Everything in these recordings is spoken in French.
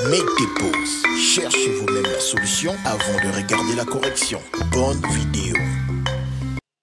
Make tes pauses, cherchez vous-même la solution avant de regarder la correction. Bonne vidéo.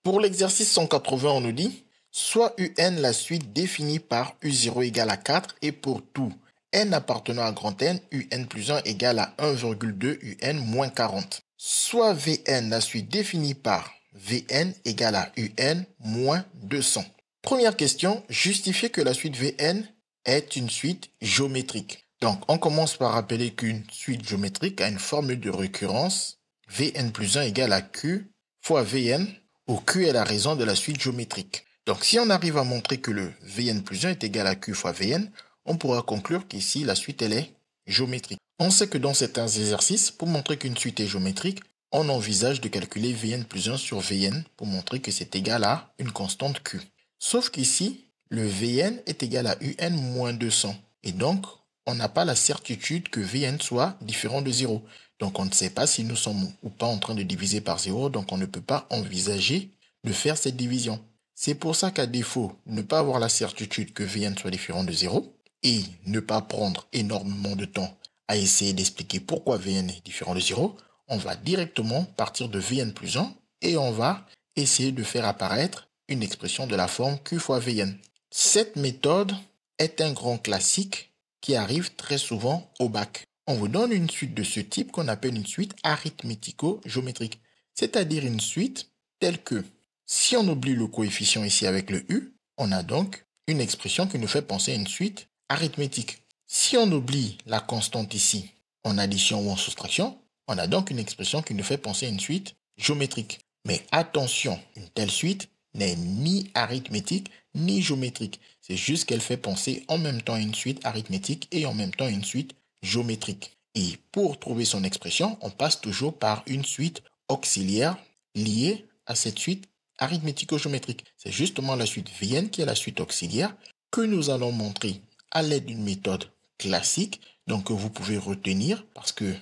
Pour l'exercice 180, on nous dit soit UN la suite définie par U0 égale à 4 et pour tout n appartenant à grand N, UN plus 1 égale à 1,2 UN moins 40. Soit Vn la suite définie par Vn égale à UN moins 200. Première question, justifier que la suite Vn est une suite géométrique. Donc, on commence par rappeler qu'une suite géométrique a une formule de récurrence Vn plus 1 égale à Q fois Vn, où Q est la raison de la suite géométrique. Donc, si on arrive à montrer que le Vn plus 1 est égal à Q fois Vn, on pourra conclure qu'ici, la suite, elle est géométrique. On sait que dans certains exercices, pour montrer qu'une suite est géométrique, on envisage de calculer Vn plus 1 sur Vn pour montrer que c'est égal à une constante Q. Sauf qu'ici, le Vn est égal à Un moins 200. Et donc, on n'a pas la certitude que Vn soit différent de 0. Donc, on ne sait pas si nous sommes ou pas en train de diviser par 0. Donc, on ne peut pas envisager de faire cette division. C'est pour ça qu'à défaut, ne pas avoir la certitude que Vn soit différent de 0 et ne pas prendre énormément de temps à essayer d'expliquer pourquoi Vn est différent de 0, on va directement partir de Vn plus 1 et on va essayer de faire apparaître une expression de la forme Q fois Vn. Cette méthode est un grand classique qui arrive très souvent au bac. On vous donne une suite de ce type qu'on appelle une suite arithmético-géométrique, c'est-à-dire une suite telle que, si on oublie le coefficient ici avec le U, on a donc une expression qui nous fait penser à une suite arithmétique. Si on oublie la constante ici, en addition ou en soustraction, on a donc une expression qui nous fait penser à une suite géométrique. Mais attention, une telle suite n'est ni arithmétique ni géométrique. C'est juste qu'elle fait penser en même temps à une suite arithmétique et en même temps à une suite géométrique. Et pour trouver son expression, on passe toujours par une suite auxiliaire liée à cette suite arithmético-géométrique. C'est justement la suite Vn qui est la suite auxiliaire que nous allons montrer à l'aide d'une méthode classique, donc que vous pouvez retenir parce que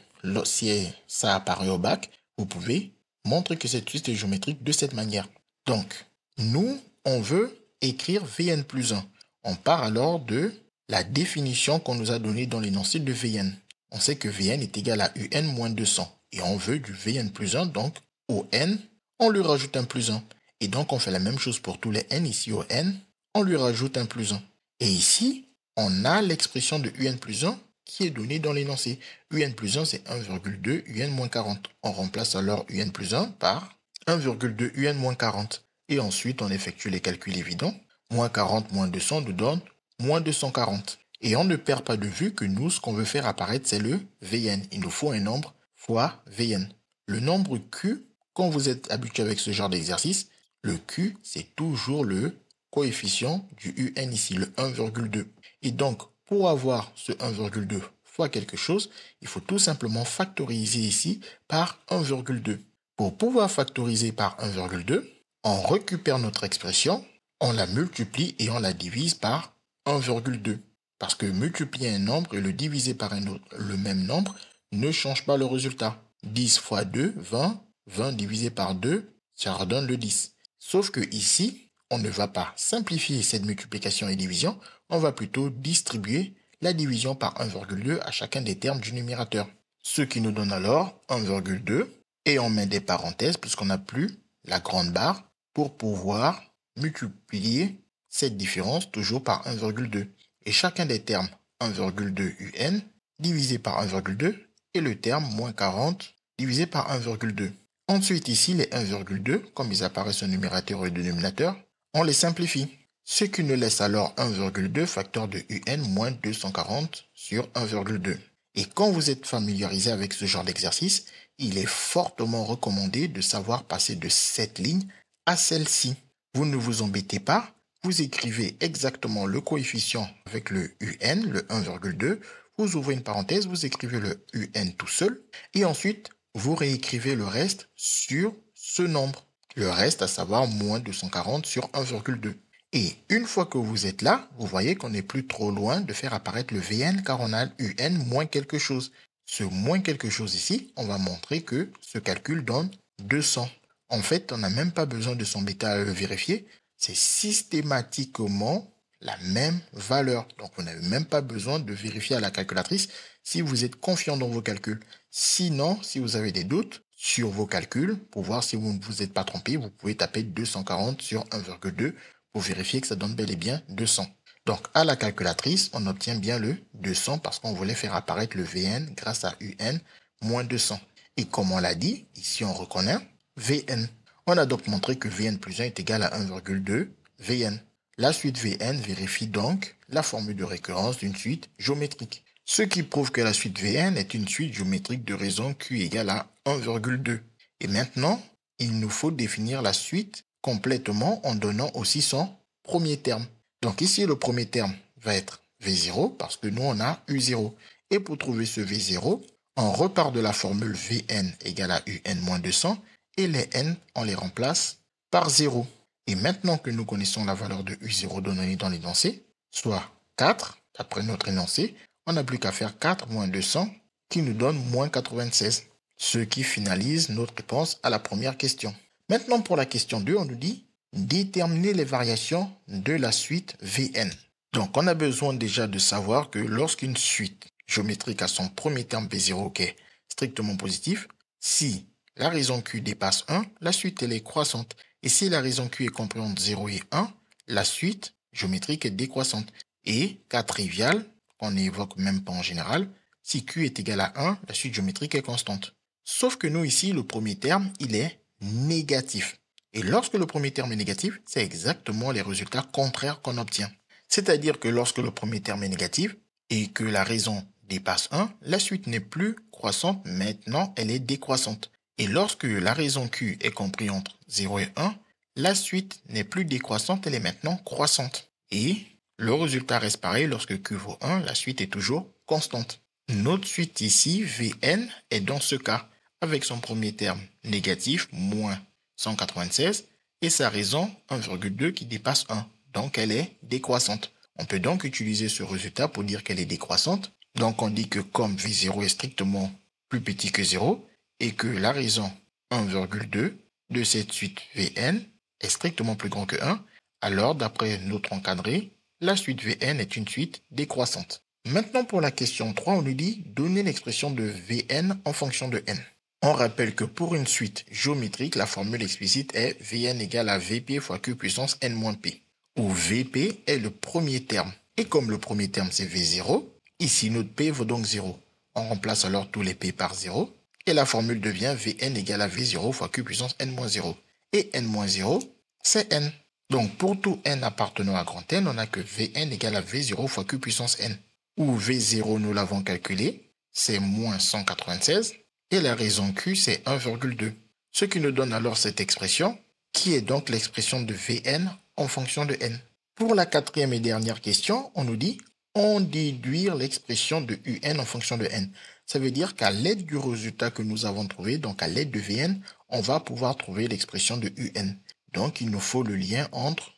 si ça apparaît au bac, vous pouvez montrer que cette suite est géométrique de cette manière. Donc, nous, on veut écrire Vn plus 1. On part alors de la définition qu'on nous a donnée dans l'énoncé de Vn. On sait que Vn est égal à Un moins 200. Et on veut du Vn plus 1, donc au n, on lui rajoute un plus 1. Et donc, on fait la même chose pour tous les n. Ici, au n, on lui rajoute un plus 1. Et ici, on a l'expression de Un plus 1 qui est donnée dans l'énoncé. Un plus 1, c'est 1,2 Un moins 40. On remplace alors Un plus 1 par 1,2 Un moins 40. Et ensuite, on effectue les calculs évidents. Moins 40 moins 200 nous donne moins 240. Et on ne perd pas de vue que nous, ce qu'on veut faire apparaître, c'est le Vn. Il nous faut un nombre fois Vn. Le nombre Q, quand vous êtes habitué avec ce genre d'exercice, le Q, c'est toujours le coefficient du Un ici, le 1,2. Et donc, pour avoir ce 1,2 fois quelque chose, il faut tout simplement factoriser ici par 1,2. Pour pouvoir factoriser par 1,2, on récupère notre expression, on la multiplie et on la divise par 1,2. Parce que multiplier un nombre et le diviser par un autre, le même nombre, ne change pas le résultat. 10 fois 2, 20. 20 divisé par 2, ça redonne le 10. Sauf que ici, on ne va pas simplifier cette multiplication et division, on va plutôt distribuer la division par 1,2 à chacun des termes du numérateur. Ce qui nous donne alors 1,2 et on met des parenthèses puisqu'on n'a plus la grande barre pour pouvoir multiplier cette différence toujours par 1,2. Et chacun des termes 1,2 Un divisé par 1,2 et le terme moins 40 divisé par 1,2. Ensuite ici les 1,2, comme ils apparaissent au numérateur et au dénominateur, on les simplifie. Ce qui nous laisse alors 1,2 facteur de Un moins 240 sur 1,2. Et quand vous êtes familiarisé avec ce genre d'exercice, il est fortement recommandé de savoir passer de cette ligne à celle-ci. Vous ne vous embêtez pas, vous écrivez exactement le coefficient avec le Un, le 1,2, vous ouvrez une parenthèse, vous écrivez le Un tout seul, et ensuite vous réécrivez le reste sur ce nombre. Le reste, à savoir moins 240 sur 1,2. Et une fois que vous êtes là, vous voyez qu'on n'est plus trop loin de faire apparaître le Vn car on a Un moins quelque chose. Ce moins quelque chose ici, on va montrer que ce calcul donne 200. En fait, on n'a même pas besoin de s'embêter à le vérifier. C'est systématiquement la même valeur. Donc, vous n'avez même pas besoin de vérifier à la calculatrice si vous êtes confiant dans vos calculs. Sinon, si vous avez des doutes sur vos calculs, pour voir si vous ne vous êtes pas trompé, vous pouvez taper 240 sur 1,2 pour vérifier que ça donne bel et bien 200. Donc, à la calculatrice, on obtient bien le 200 parce qu'on voulait faire apparaître le Vn grâce à Un moins 200. Et comme on l'a dit, ici on reconnaît Vn. On a donc montré que Vn plus 1 est égal à 1,2 Vn. La suite Vn vérifie donc la formule de récurrence d'une suite géométrique. Ce qui prouve que la suite Vn est une suite géométrique de raison Q égale à 1,2. Et maintenant, il nous faut définir la suite complètement en donnant aussi son premier terme. Donc ici, le premier terme va être V0 parce que nous, on a U0. Et pour trouver ce V0, on repart de la formule Vn égale à Un moins 200 et les n, on les remplace par 0. Et maintenant que nous connaissons la valeur de U0 donnée dans l'énoncé, soit 4, d'après notre énoncé, on n'a plus qu'à faire 4 moins 200 qui nous donne moins 96, ce qui finalise notre réponse à la première question. Maintenant pour la question 2, on nous dit déterminer les variations de la suite Vn. Donc on a besoin déjà de savoir que lorsqu'une suite géométrique a son premier terme V0 qui est strictement positif, si la raison Q dépasse 1, la suite elle est croissante. Et si la raison Q est comprise entre 0 et 1, la suite géométrique est décroissante. Et cas trivial, qu'on n'évoque même pas en général, si Q est égal à 1, la suite géométrique est constante. Sauf que nous ici, le premier terme, il est négatif. Et lorsque le premier terme est négatif, c'est exactement les résultats contraires qu'on obtient. C'est-à-dire que lorsque le premier terme est négatif et que la raison dépasse 1, la suite n'est plus croissante, maintenant elle est décroissante. Et lorsque la raison Q est comprise entre 0 et 1, la suite n'est plus décroissante, elle est maintenant croissante. Et le résultat reste pareil, lorsque Q vaut 1, la suite est toujours constante. Notre suite ici, Vn, est dans ce cas, avec son premier terme négatif, moins 196, et sa raison 1,2 qui dépasse 1. Donc elle est décroissante. On peut donc utiliser ce résultat pour dire qu'elle est décroissante. Donc on dit que comme V0 est strictement plus petit que 0, et que la raison 1,2 de cette suite Vn est strictement plus grand que 1, alors d'après notre encadré, la suite Vn est une suite décroissante. Maintenant pour la question 3, on nous dit donner l'expression de Vn en fonction de n. On rappelle que pour une suite géométrique, la formule explicite est Vn égale à Vp fois Q puissance n moins p, où Vp est le premier terme. Et comme le premier terme c'est V0, ici notre p vaut donc 0. On remplace alors tous les p par 0. Et la formule devient Vn égale à V0 fois Q puissance n-0. Et n-0, c'est n. Donc pour tout n appartenant à grand N, on a que Vn égale à V0 fois Q puissance n. Où V0, nous l'avons calculé, c'est moins 196. Et la raison Q, c'est 1,2. Ce qui nous donne alors cette expression, qui est donc l'expression de Vn en fonction de n. Pour la quatrième et dernière question, on nous dit en déduire l'expression de Un en fonction de n. Ça veut dire qu'à l'aide du résultat que nous avons trouvé, donc à l'aide de Vn, on va pouvoir trouver l'expression de Un. Donc il nous faut le lien entre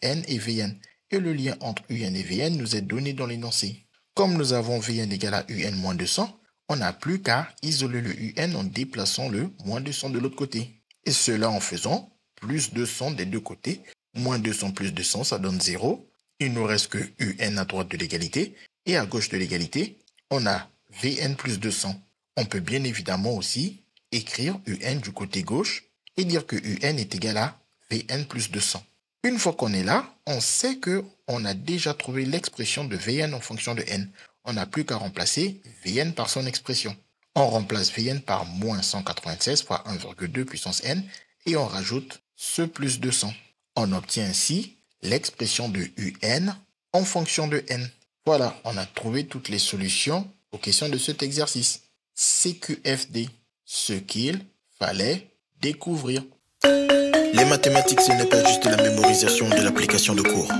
Un et Vn. Et le lien entre Un et Vn nous est donné dans l'énoncé. Comme nous avons Vn égale à Un moins 200, on n'a plus qu'à isoler le Un en déplaçant le moins 200 de l'autre côté. Et cela en faisant plus 200 des deux côtés. Moins 200 plus 200, ça donne 0. Il nous reste que Un à droite de l'égalité. Et à gauche de l'égalité, on a Vn plus 200. On peut bien évidemment aussi écrire Un du côté gauche et dire que Un est égal à Vn plus 200. Une fois qu'on est là, on sait qu'on a déjà trouvé l'expression de Vn en fonction de n. On n'a plus qu'à remplacer Vn par son expression. On remplace Vn par moins 196 fois 1,2 puissance n et on rajoute ce plus 200. On obtient ainsi l'expression de Un en fonction de n. Voilà, on a trouvé toutes les solutions aux questions de cet exercice. CQFD, ce qu'il fallait découvrir. Les mathématiques, ce n'est pas juste la mémorisation de l'application de cours.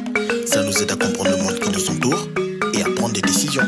Ça nous aide à comprendre le monde qui nous entoure et à prendre des décisions.